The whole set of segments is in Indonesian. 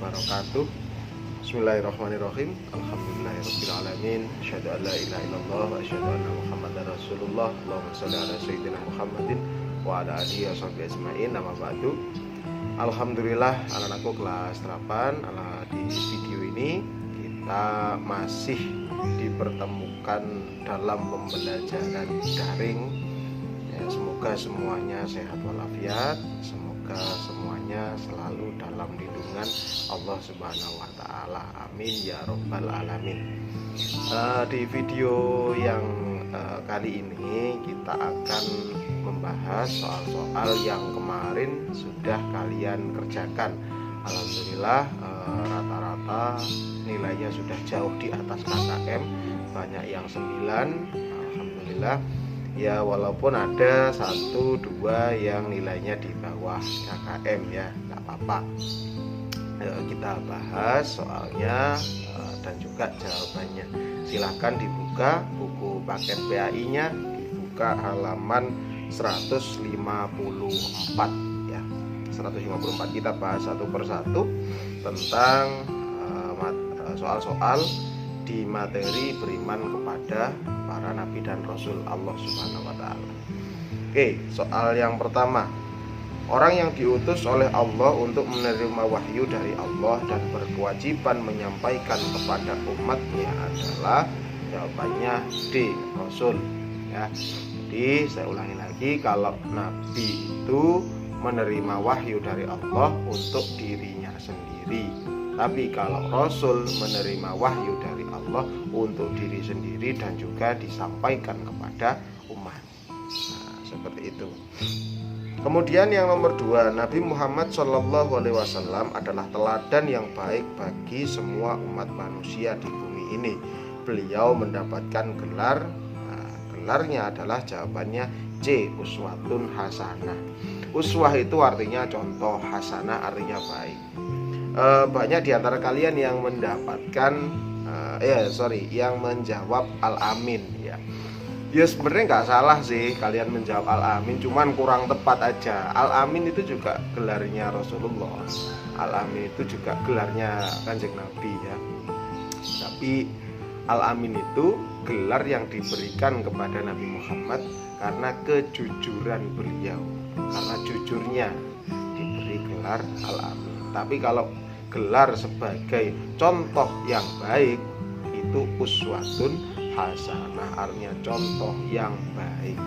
wabarakatuh. Bismillahirrahmanirrahim. Alhamdulillahirrabbilalamin. Asyhadu an la ilaha illallah wa asyhadu anna Muhammadar Rasulullah. Allahumma shalli ala sayyidina Muhammadin wa ala alihi washabihi ajmain. Nama ba'du. Alhamdulillah, anak-anakku kelas 8. Di video ini kita masih dipertemukan dalam pembelajaran daring. Semoga semuanya sehat walafiat. Semoga semuanya selalu dalam lindungan Allah Subhanahu wa Ta'ala. Amin ya Rabbal Alamin. Di video yang kali ini kita akan membahas soal-soal yang kemarin sudah kalian kerjakan. Alhamdulillah, rata-rata nilainya sudah jauh di atas KKM, banyak yang 9. Alhamdulillah. Ya, walaupun ada 1, 2 yang nilainya di bawah KKM, ya nggak apa-apa. Kita bahas soalnya dan juga jawabannya. Silahkan dibuka buku paket PAI-nya, dibuka halaman 154 ya. 154 kita bahas satu persatu tentang soal-soal di materi beriman kepada para nabi dan rasul Allah Subhanahu wa Ta'ala. Oke, soal yang pertama. Orang yang diutus oleh Allah untuk menerima wahyu dari Allah dan berkewajiban menyampaikan kepada umatnya adalah, jawabannya D, Rasul ya. Jadi saya ulangi lagi, kalau nabi itu menerima wahyu dari Allah untuk dirinya sendiri. Tapi kalau Rasul menerima wahyu dari Allah untuk diri sendiri dan juga disampaikan kepada umat. Nah, seperti itu. Kemudian yang nomor 2, Nabi Muhammad SAW adalah teladan yang baik bagi semua umat manusia di bumi ini. Beliau mendapatkan gelar, gelarnya adalah, jawabannya C, uswatun hasanah. Uswah itu artinya contoh, hasanah artinya baik. Banyak di antara kalian yang mendapatkan yang menjawab al-amin ya. Ya sebenarnya nggak salah sih kalian menjawab al-amin, cuman kurang tepat aja. Al-amin itu juga gelarnya Rasulullah. Al-amin itu juga gelarnya Kanjeng Nabi ya. Tapi al-amin itu gelar yang diberikan kepada Nabi Muhammad karena kejujuran beliau. Karena jujurnya diberi gelar al-amin. Tapi kalau gelar sebagai contoh yang baik itu uswatun hasanah, artinya contoh yang baik.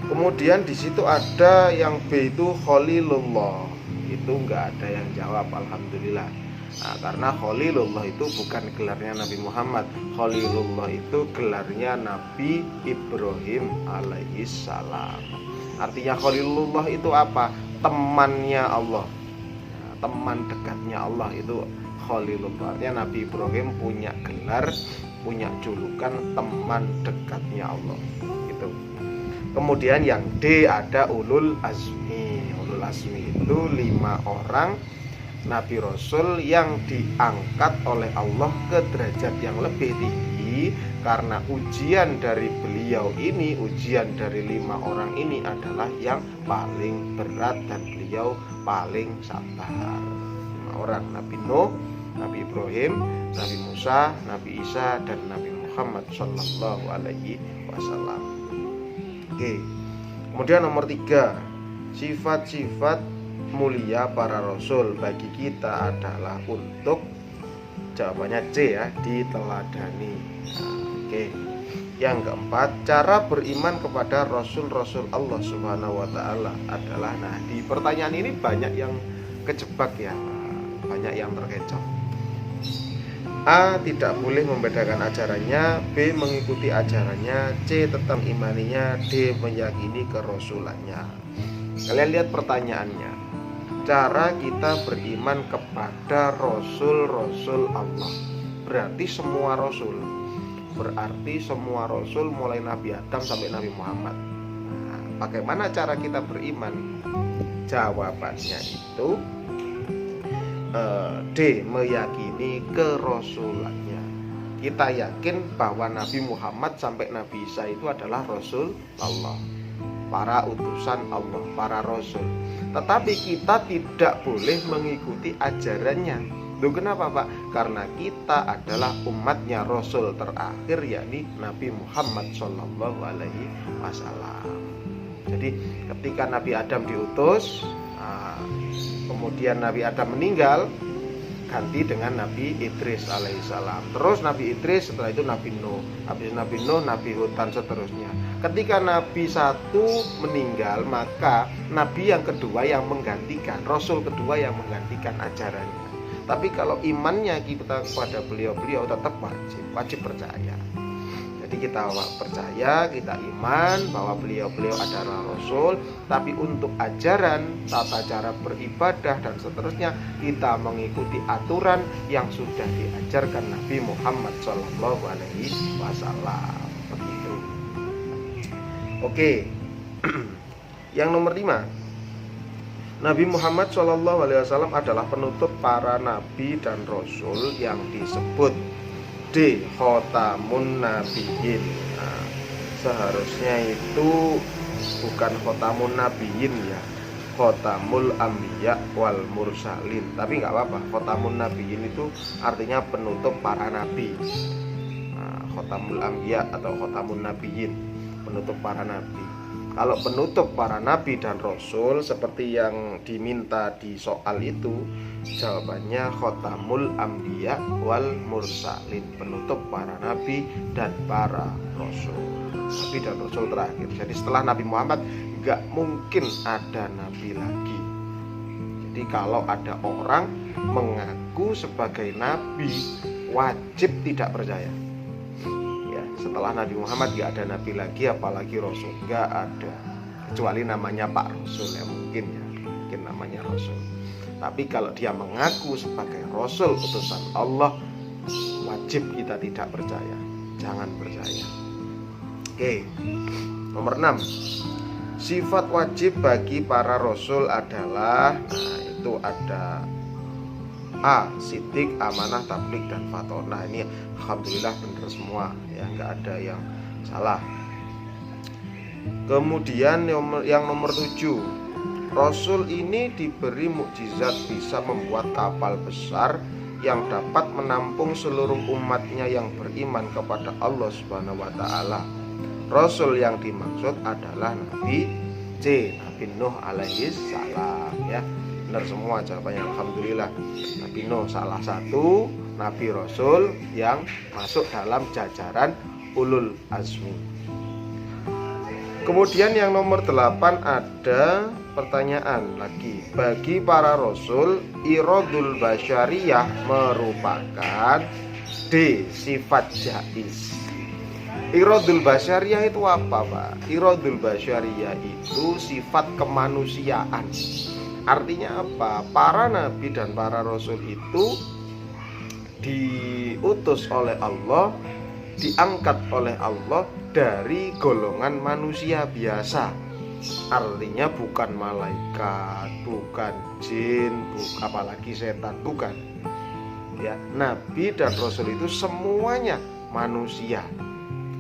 Kemudian di situ ada yang B itu Khalilullah, itu enggak ada yang jawab, alhamdulillah. Nah, karena Khalilullah itu bukan gelarnya Nabi Muhammad. Khalilullah itu gelarnya Nabi Ibrahim alaihissalam. Artinya Khalilullah itu apa? Temannya Allah, teman dekatnya Allah, itu Khalilullah. Artinya Nabi Ibrahim punya gelar, punya julukan teman dekatnya Allah gitu. Kemudian yang D ada ulul azmi. Ulul azmi itu 5 orang Nabi Rasul yang diangkat oleh Allah ke derajat yang lebih tinggi. Karena ujian dari beliau ini, ujian dari 5 orang ini adalah yang paling berat dan beliau paling sabar. 5 orang, Nabi Nuh, Nabi Ibrahim, Nabi Musa, Nabi Isa, dan Nabi Muhammad Sallallahu Alaihi Wasallam. Oke. Kemudian nomor 3, sifat-sifat mulia para rasul bagi kita adalah untuk, jawabannya C ya, diteladani. Oke. Yang keempat, cara beriman kepada rasul-rasul Allah Subhanahu wa Ta'ala adalah, nah di pertanyaan ini banyak yang kejebak ya, banyak yang terkecoh. A, tidak boleh membedakan ajarannya. B, mengikuti ajarannya. C, tetap imaninya. D, meyakini kerasulannya. Kalian lihat pertanyaannya. Cara kita beriman kepada rasul-rasul Allah. Berarti semua rasul. Berarti semua rasul mulai Nabi Adam sampai Nabi Muhammad. Nah, bagaimana cara kita beriman? Jawabannya itu D, meyakini kerasulannya. Kita yakin bahwa Nabi Muhammad sampai Nabi Isa itu adalah Rasul Allah, para utusan Allah, para Rasul. Tetapi kita tidak boleh mengikuti ajarannya. Loh kenapa Pak? Karena kita adalah umatnya Rasul terakhir, yakni Nabi Muhammad Shallallahu Alaihi Wasallam. Jadi ketika Nabi Adam diutus, kemudian Nabi Adam meninggal, ganti dengan Nabi Idris alaihissalam. Terus Nabi Idris, setelah itu Nabi Nuh, habis Nabi Nuh, Nabi Hud, dan seterusnya. Ketika Nabi satu meninggal, maka Nabi yang kedua yang menggantikan, Rasul kedua yang menggantikan ajarannya. Tapi kalau imannya kita kepada beliau-beliau tetap wajib percaya. Jadi kita percaya, kita iman bahwa beliau-beliau adalah Rasul. Tapi untuk ajaran, tata cara beribadah dan seterusnya, kita mengikuti aturan yang sudah diajarkan Nabi Muhammad Shallallahu Alaihi Wasallam. Begitu. Oke. Yang nomor 5, Nabi Muhammad SAW adalah penutup para nabi dan rasul yang disebut D. Khotamun Nabiyyin. Nah, seharusnya itu bukan Khotamun Nabiyyin ya, Khotamul Anbiya wal Mursalin. Tapi nggak apa-apa, Khotamun Nabiyyin itu artinya penutup para nabi. Nah, Khotamul Anbiya atau Khotamun Nabiyyin, penutup para nabi. Kalau penutup para nabi dan rasul seperti yang diminta di soal itu, jawabannya Khotamul Anbiya wal Mursalin, penutup para nabi dan para rasul. Nabi dan rasul terakhir. Jadi setelah Nabi Muhammad gak mungkin ada nabi lagi. Jadi kalau ada orang mengaku sebagai nabi, wajib tidak percaya. Setelah Nabi Muhammad gak ada nabi lagi, apalagi rasul, gak ada, kecuali namanya Pak Rasul ya, mungkin namanya Rasul. Tapi kalau dia mengaku sebagai Rasul utusan Allah, wajib kita tidak percaya, jangan percaya. Oke. Nomor 6, sifat wajib bagi para Rasul adalah, nah itu ada A. Siddiq, amanah, tabligh, dan fatonah. Ini alhamdulillah benar semua ya, nggak ada yang salah. Kemudian yang nomor 7, Rasul ini diberi mukjizat bisa membuat kapal besar yang dapat menampung seluruh umatnya yang beriman kepada Allah Subhanahu wa Ta'ala. Rasul yang dimaksud adalah Nabi C. Nabi Nuh alaihi salam ya. Benar semua jawabannya, alhamdulillah. Nabi Nuh salah satu nabi rasul yang masuk dalam jajaran ulul azmi. Kemudian yang nomor 8 ada pertanyaan lagi. Bagi para rasul, iradul basyariyah merupakan D. Sifat jaiz. Iradul basyariyah itu apa Pak? Iradul basyariyah itu sifat kemanusiaan. Artinya apa? Para nabi dan para rasul itu diutus oleh Allah, diangkat oleh Allah dari golongan manusia biasa. Artinya bukan malaikat, bukan jin, apalagi setan, bukan. Ya, nabi dan rasul itu semuanya manusia.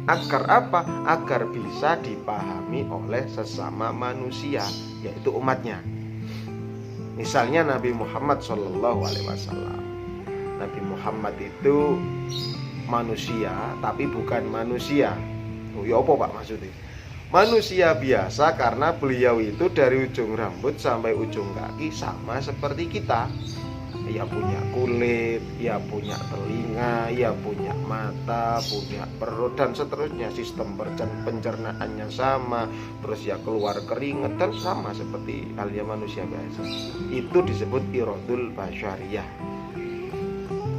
Agar apa? Agar bisa dipahami oleh sesama manusia, yaitu umatnya. Misalnya Nabi Muhammad SAW. Nabi Muhammad itu manusia, tapi bukan manusia. Oh ya apa Pak maksudnya? Manusia biasa karena beliau itu dari ujung rambut sampai ujung kaki sama seperti kita. Ia punya kulit, ia punya telinga, ia punya mata, punya perut dan seterusnya. Sistem pencernaannya sama, terus ya keluar keringat dan sama seperti halnya manusia biasa. Itu disebut iradul basyariyah.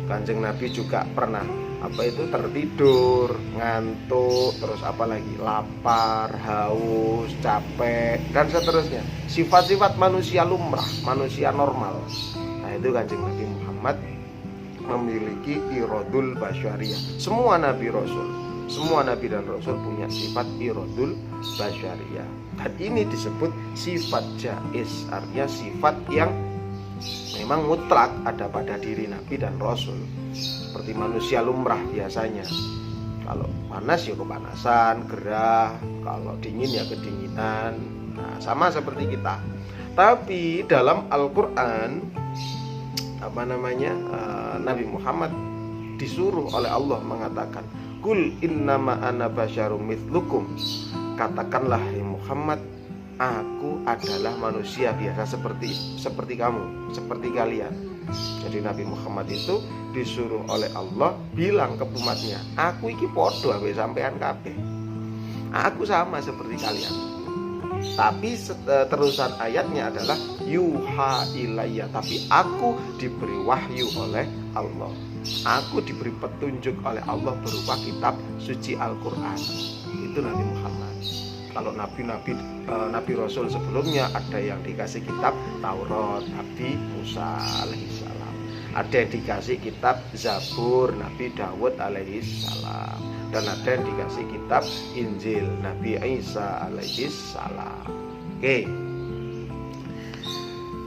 Kanjeng Nabi juga pernah tertidur, ngantuk, terus apalagi lapar, haus, capek dan seterusnya. Sifat-sifat manusia lumrah, manusia normal. Nah itu Kanjeng Nabi Muhammad memiliki iradul basyariyah. Semua nabi rasul, semua nabi dan rasul punya sifat iradul basyariyah. Dan ini disebut sifat jaiz, artinya sifat yang memang mutlak ada pada diri nabi dan rasul. Seperti manusia lumrah biasanya. Kalau panas ya kepanasan, gerah, kalau dingin ya kedinginan. Nah, sama seperti kita. Tapi dalam Al-Quran Nabi Muhammad disuruh oleh Allah mengatakan, "Qul innama ana basyarum mitslukum." Katakanlah hai Muhammad, aku adalah manusia biasa seperti kamu, seperti kalian. Jadi Nabi Muhammad itu disuruh oleh Allah bilang ke umatnya, aku iki podo ambek sampean kabeh. Aku sama seperti kalian. Tapi terusan ayatnya adalah yuha ilayya, tapi aku diberi wahyu oleh Allah. Aku diberi petunjuk oleh Allah berupa kitab suci Al-Quran. Itu Nabi Muhammad. Kalau nabi Rasul sebelumnya ada yang dikasih kitab Taurat, Nabi Musa alaihissalam. Ada yang dikasih kitab Zabur, Nabi Dawud alaihissalam. Dan ada yang dikasih kitab Injil, Nabi Isa alaihissalam. Oke.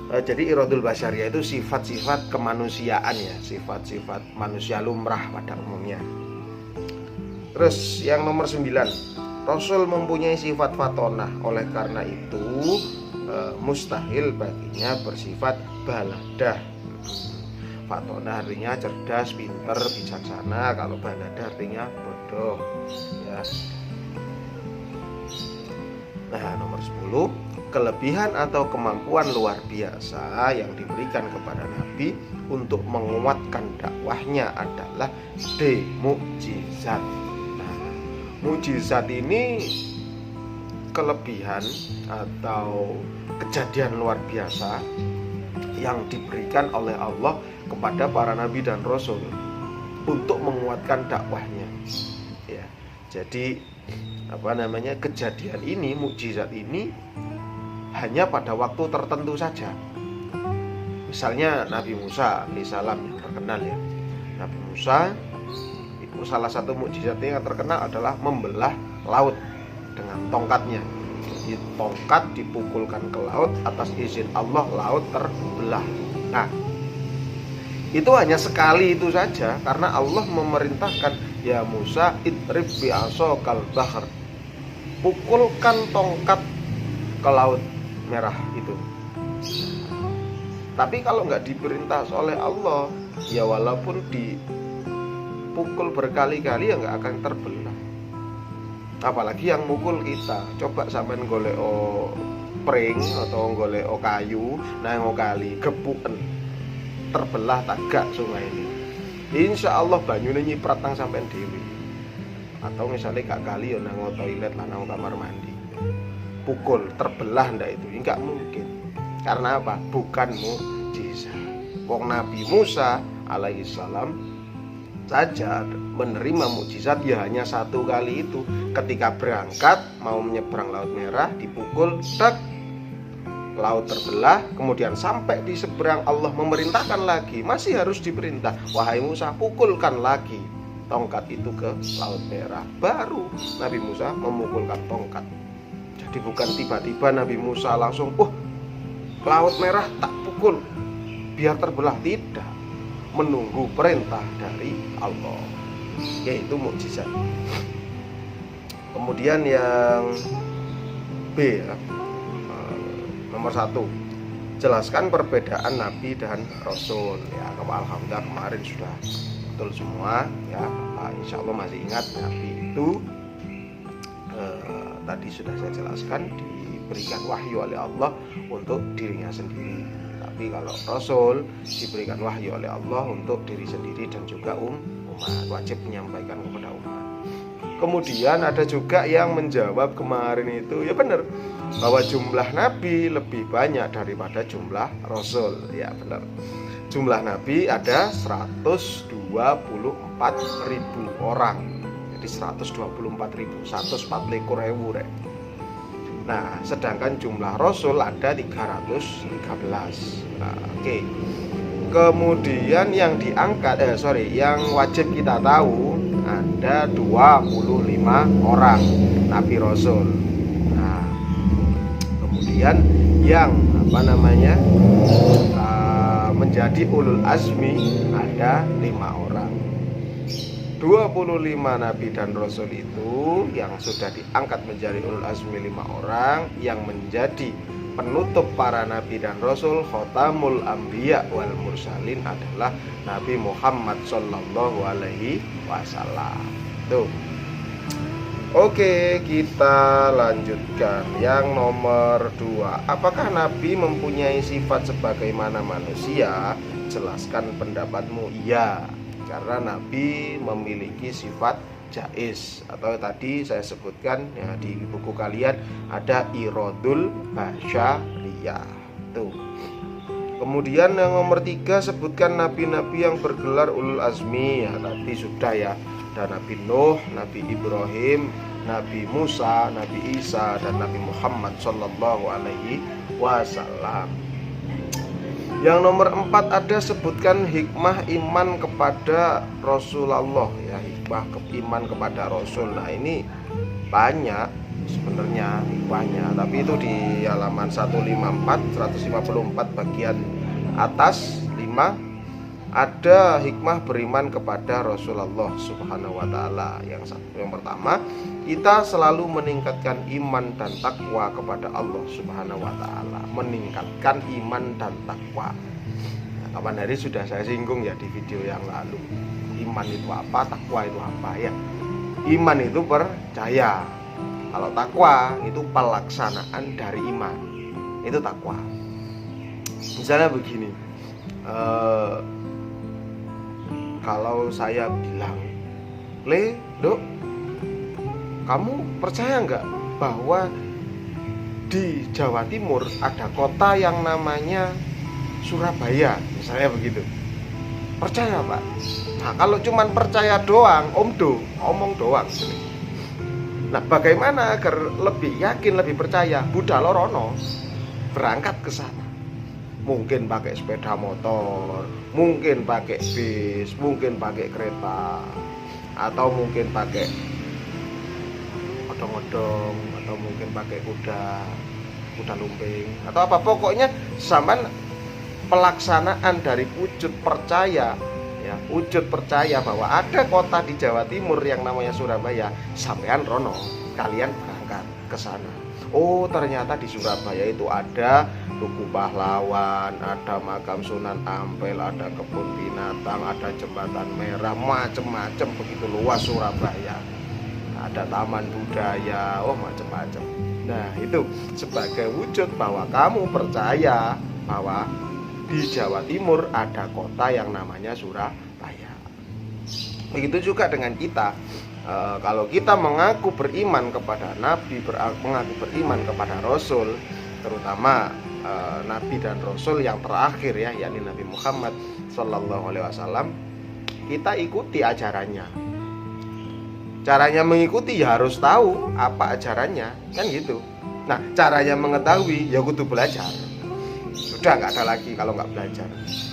Jadi iradul basyariyah itu sifat-sifat kemanusiaan ya, sifat-sifat manusia lumrah pada umumnya. Terus yang nomor 9, Rasul mempunyai sifat fatonah. Oleh karena itu mustahil baginya bersifat baladah. Fatonah artinya cerdas, pintar, bijaksana. Kalau baladah artinya bodoh ya. Nah, nomor 10, kelebihan atau kemampuan luar biasa yang diberikan kepada Nabi untuk menguatkan dakwahnya adalah mukjizat. Nah, mukjizat ini kelebihan atau kejadian luar biasa yang diberikan oleh Allah kepada para nabi dan rasul untuk menguatkan dakwahnya. Ya, jadi kejadian ini, mukjizat ini hanya pada waktu tertentu saja. Misalnya Nabi Musa alaihissalam yang terkenal ya. Nabi Musa itu salah satu mukjizatnya yang terkenal adalah membelah laut dengan tongkatnya. Jadi tongkat dipukulkan ke laut, atas izin Allah laut terbelah. Nah, itu hanya sekali itu saja, karena Allah memerintahkan, ya Musa idrib bi'asokal bahr, pukulkan tongkat ke laut merah itu. Tapi kalau nggak diperintah oleh Allah, ya walaupun dipukul berkali-kali ya nggak akan terbelah. Apalagi yang mukul kita. Coba sampean golek pring atau golek kayu nang kali gepuken, terbelah tagak sungai ini. Insya Allah banyune nyiprat nang sampean dewi. Atau misalnya gak kali ya nang toilet lah, nang kamar mandi, pukul terbelah ndak itu? Enggak mungkin. Karena apa? Bukan mukjizat. Wong Nabi Musa alaihissalam saja menerima mukjizat ya hanya satu kali itu, ketika berangkat mau menyeberang Laut Merah, dipukul, tak, laut terbelah. Kemudian sampai di seberang Allah memerintahkan lagi, masih harus diperintah, wahai Musa pukulkan lagi tongkat itu ke Laut Merah. Baru Nabi Musa memukulkan tongkat. Jadi bukan tiba-tiba Nabi Musa langsung Laut Merah tak pukul biar terbelah, tidak, menunggu perintah dari Allah, yaitu mukjizat. Kemudian yang B ya, nomor 1, jelaskan perbedaan Nabi dan Rasul ya. Alhamdulillah kemarin sudah betul semua ya. Insya Allah masih ingat Nabi itu tadi sudah saya jelaskan, diberikan wahyu oleh Allah untuk dirinya sendiri. Tapi kalau Rasul diberikan wahyu oleh Allah untuk diri sendiri dan juga umat, wajib menyampaikan kepada umat. Kemudian ada juga yang menjawab kemarin itu, ya benar, bahwa jumlah Nabi lebih banyak daripada jumlah Rasul. Ya benar, jumlah Nabi ada 124.000 orang. Jadi 124.000, 140.000 rek. Nah, sedangkan jumlah Rasul ada 313. Nah, oke. Kemudian yang yang wajib kita tahu ada 25 orang Nabi Rasul. Nah, kemudian yang menjadi ulul azmi ada 5 orang. 25 Nabi dan Rasul itu yang sudah diangkat menjadi ulul azmi 5 orang, yang menjadi penutup para nabi dan rasul, khotamul anbiya wal mursalin adalah Nabi Muhammad sallallahu alaihi wasallam. Tuh. Oke, kita lanjutkan yang nomor 2. Apakah nabi mempunyai sifat sebagaimana manusia? Jelaskan pendapatmu. Iya, karena nabi memiliki sifat jaiz, atau tadi saya sebutkan ya, di buku kalian ada irodul basyariyah. Tuh. Kemudian yang nomor 3, sebutkan nabi-nabi yang bergelar ulul azmi. Ya, tadi sudah ya. Ada Nabi Nuh, Nabi Ibrahim, Nabi Musa, Nabi Isa, dan Nabi Muhammad sallallahu alaihi wasallam. Yang nomor 4 ada sebutkan hikmah iman kepada Rasulullah ya, hikmah iman kepada Rasul. Nah, ini banyak sebenarnya hikmahnya, tapi itu di halaman 154 bagian atas 5 ada hikmah beriman kepada Rasulullah Subhanahu wa taala. Yang pertama, kita selalu meningkatkan iman dan takwa kepada Allah Subhanahu wa taala. Meningkatkan iman dan takwa. Nah, kapan hari sudah saya singgung ya di video yang lalu. Iman itu apa, takwa itu apa ya? Iman itu percaya. Kalau takwa itu pelaksanaan dari iman. Itu takwa. Misalnya begini. Kalau saya bilang, Dok, kamu percaya nggak bahwa di Jawa Timur ada kota yang namanya Surabaya? Misalnya begitu. Percaya, Pak? Nah, kalau cuma percaya doang, omong doang. Nah, bagaimana agar lebih yakin, lebih percaya? Budal rono, berangkat ke sana. Mungkin pakai sepeda motor, mungkin pakai bis, mungkin pakai kereta, atau mungkin pakai odong-odong, atau mungkin pakai kuda lumping, atau apa. Pokoknya zaman pelaksanaan dari wujud percaya ya, wujud percaya bahwa ada kota di Jawa Timur yang namanya Surabaya. Sampean rono, kalian berangkat ke sana. Oh, ternyata di Surabaya itu ada Tugu Pahlawan, ada makam Sunan Ampel, ada kebun binatang, ada jembatan merah, macem-macem, begitu luas Surabaya. Ada taman budaya, macem-macem. Nah, itu sebagai wujud bahwa kamu percaya bahwa di Jawa Timur ada kota yang namanya Surabaya. Begitu juga dengan kita. Kalau kita mengaku beriman kepada Nabi, mengaku beriman kepada Rasul, terutama Nabi dan Rasul yang terakhir ya, yakni Nabi Muhammad Sallallahu Alaihi Wasallam, kita ikuti ajarannya. Caranya mengikuti ya harus tahu apa ajarannya, kan gitu. Nah, caranya mengetahui ya kudu belajar. Sudah nggak ada lagi kalau nggak belajar.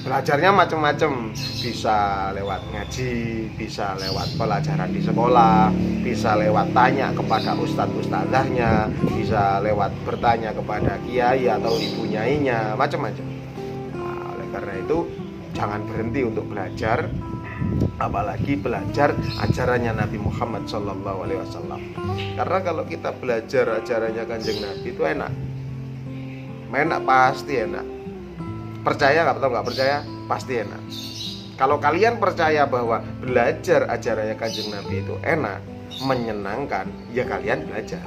Belajarnya macam-macam, bisa lewat ngaji, bisa lewat pelajaran di sekolah, bisa lewat tanya kepada ustadz-ustadzahnya, bisa lewat bertanya kepada kiai atau ibu nyainya, macam-macam. Nah, oleh karena itu jangan berhenti untuk belajar, apalagi belajar ajarannya Nabi Muhammad SAW. Karena kalau kita belajar ajarannya Kanjeng Nabi itu enak, pasti enak. Percaya atau nggak percaya, pasti enak. Kalau kalian percaya bahwa belajar ajarannya Kanjeng Nabi itu enak, menyenangkan, ya kalian belajar.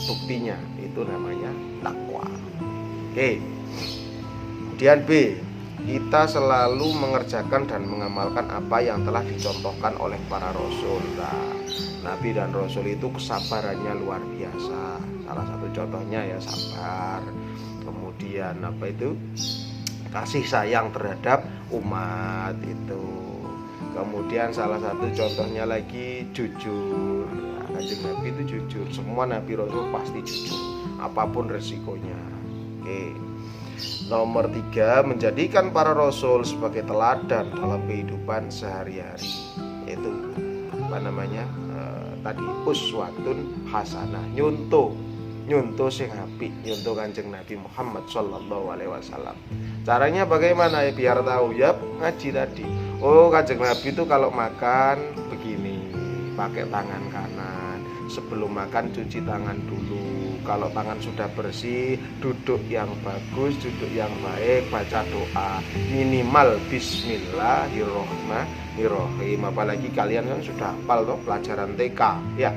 Buktinya itu namanya takwa. Oke. Kemudian B, kita selalu mengerjakan dan mengamalkan apa yang telah dicontohkan oleh para rasul. Nah, Nabi dan Rasul itu kesabarannya luar biasa. Salah satu contohnya ya sabar. Kemudian apa itu? Kasih sayang terhadap umat itu. Kemudian salah satu contohnya lagi jujur. Nah, Kanjeng Nabi itu jujur. Semua Nabi Rasul pasti jujur, apapun resikonya. Oke. Nomor 3, menjadikan para Rasul sebagai teladan dalam kehidupan sehari-hari. Itu apa namanya? Tadi uswatun hasanah, nyunto sing apik, nyunto Kanjeng Nabi Muhammad sallallahu alaihi wasallam. Caranya bagaimana ya biar tahu? Ya ngaji tadi. Oh, Kanjeng Nabi itu kalau makan begini, pakai tangan kanan. sebelum makan cuci tangan dulu. Kalau tangan sudah bersih, duduk yang bagus, duduk yang baik, baca doa minimal Bismillahirrohmanirrohim. Apalagi kalian kan sudah hafal toh pelajaran TK ya.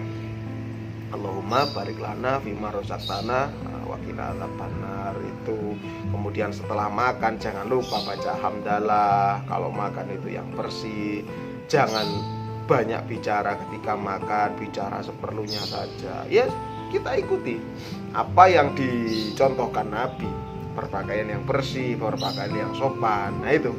Allahumma barik lana fima rozaqtana wa qina adzabannar itu. Kemudian setelah makan jangan lupa baca hamdalah. Kalau makan itu yang bersih. Jangan banyak bicara ketika makan, bicara seperlunya saja. Ya, kita ikuti apa yang dicontohkan Nabi, berpakaian yang bersih, berpakaian yang sopan. Nah itu.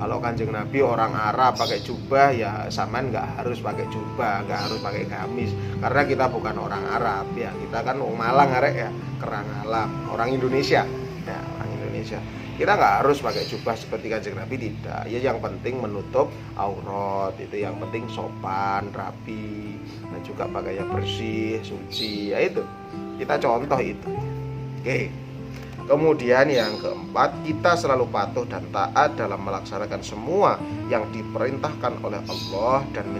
Kalau Kanjeng Nabi orang Arab pakai jubah, ya sampean nggak harus pakai jubah, nggak harus pakai gamis, karena kita bukan orang Arab ya, kita kan orang Malang arek ya, kerang alam, orang Indonesia ya, orang Indonesia. Kita nggak harus pakai jubah seperti Kanjeng Nabi, tidak. Ya yang penting menutup aurat, itu yang penting sopan, rapi, dan juga pakaian bersih, suci, ya itu. Kita contoh itu. Oke. Kemudian yang keempat, kita selalu patuh dan taat dalam melaksanakan semua yang diperintahkan oleh Allah dan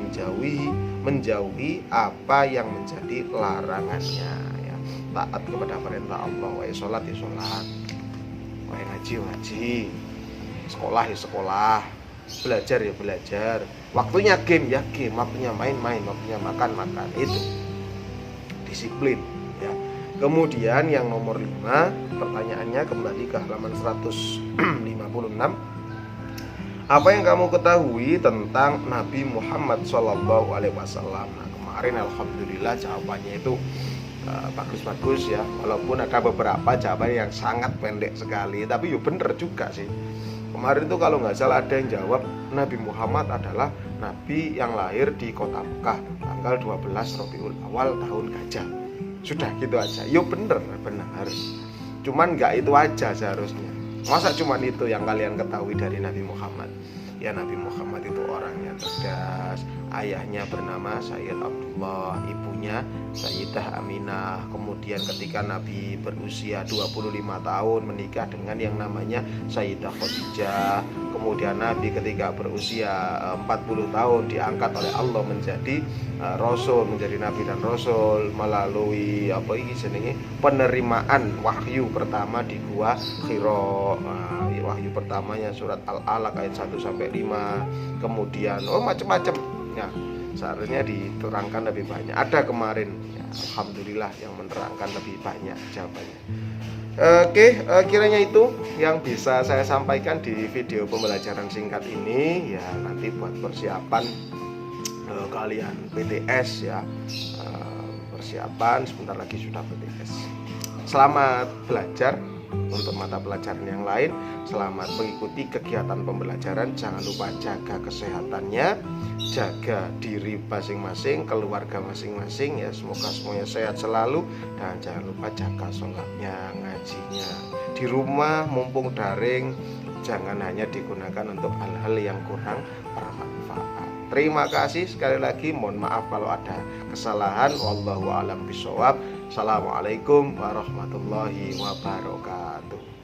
menjauhi apa yang menjadi larangannya ya. Taat kepada perintah Allah, wae sholat ya sholat, wae ngaji ya ngaji, sekolah ya sekolah, belajar ya belajar, waktunya game ya game, waktunya main-main, waktunya makan-makan, itu disiplin ya. Kemudian yang nomor 5, pertanyaannya kembali ke halaman 156. Apa yang kamu ketahui tentang Nabi Muhammad SAW? Nah, kemarin alhamdulillah jawabannya itu bagus-bagus ya. Walaupun ada beberapa jawaban yang sangat pendek sekali, tapi ya bener juga sih. Kemarin tuh kalau nggak salah ada yang jawab Nabi Muhammad adalah Nabi yang lahir di kota Mekah tanggal 12 Rabiul Awal tahun Gajah. Sudah gitu aja. Yo benar. Cuman nggak itu aja seharusnya. Masa cuman itu yang kalian ketahui dari Nabi Muhammad? Ya Nabi Muhammad itu orangnya cerdas. Ayahnya bernama Sayyid Abdullah, ibunya Sayyidah Aminah. Kemudian ketika Nabi berusia 25 tahun menikah dengan yang namanya Sayyidah Khadijah. Kemudian Nabi ketika berusia 40 tahun diangkat oleh Allah menjadi Rasul, menjadi Nabi dan Rasul melalui penerimaan wahyu pertama di Gua Hira. Wahyu pertamanya surat Al-Alaq ayat 1-5. Kemudian macam-macam ya, seharusnya diterangkan lebih banyak. Ada kemarin ya, alhamdulillah yang menerangkan lebih banyak jawabannya. Oke, kiranya itu yang bisa saya sampaikan di video pembelajaran singkat ini ya. Nanti buat persiapan kalian PTS ya, persiapan sebentar lagi sudah PTS. Selamat belajar untuk mata pelajaran yang lain. Selamat mengikuti kegiatan pembelajaran. Jangan lupa jaga kesehatannya, jaga diri masing-masing, keluarga masing-masing ya. Semoga semuanya sehat selalu. Dan jangan lupa jaga sholatnya, ngajinya di rumah mumpung daring. Jangan hanya digunakan untuk hal-hal yang kurang bermanfaat. Terima kasih sekali lagi. Mohon maaf kalau ada kesalahan. Wallahu a'lam bishawab. Assalamualaikum warahmatullahi wabarakatuh.